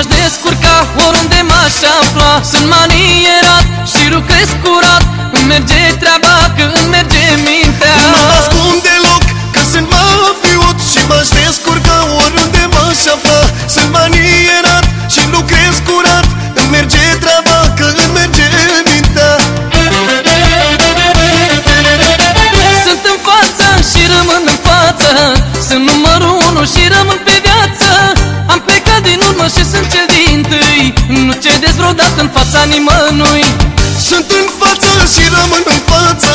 m-aș descurca oriunde m-aș afla. Sunt manierat și lucrez curat, îmi merge treaba că îmi merge mintea. Nu mă ascund deloc că sunt mafiot și m-aș descurca oriunde m-aș afla. Sunt manierat și lucrez curat, îmi merge treaba că îmi merge mintea. Sunt în față și rămân în față, sunt numărul 1 și rămân pe viață. Am plecat din urmă și sunt cel dintâi, nu cedez vreodată în fața nimănui. Sunt în față și rămân în față,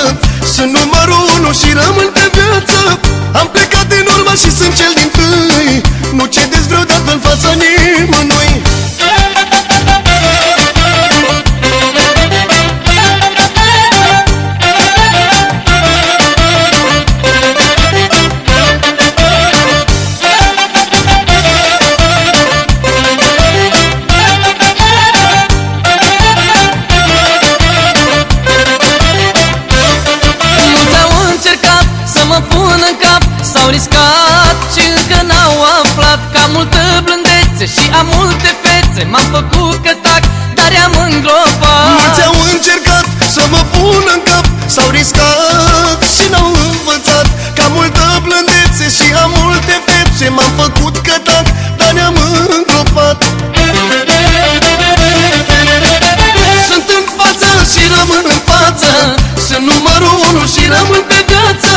sunt numărul 1 și rămân pe viață. Am plecat din urmă și sunt cel dintâi, nu cedez vreodată în fața nimănui. S-au riscat și încă n-au aflat că am multă blândețe și am multe fețe. M-am făcut că tac, dar i-am îngropat. Mulți au încercat să mă pună în cap, s-au riscat și n-au învățat că am multă blândețe și am multe fețe. M-am făcut că tac, dar i-am îngropat. Sunt în față și rămân în față, sunt numărul 1 și rămân pe viață.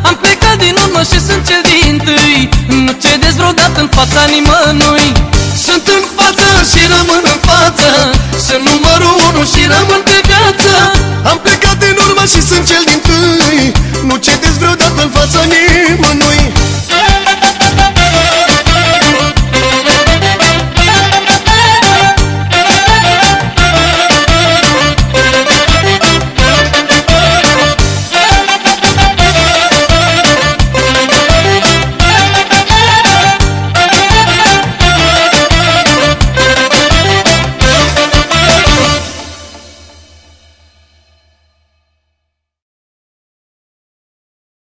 Am plecat din urmă și sunt cel dintâi, nu cedez vreodată în fața nimănui. Sunt în față și rămân în față, sunt numărul 1 și rămân pe viață. Am plecat din urmă și sunt cel dintâi.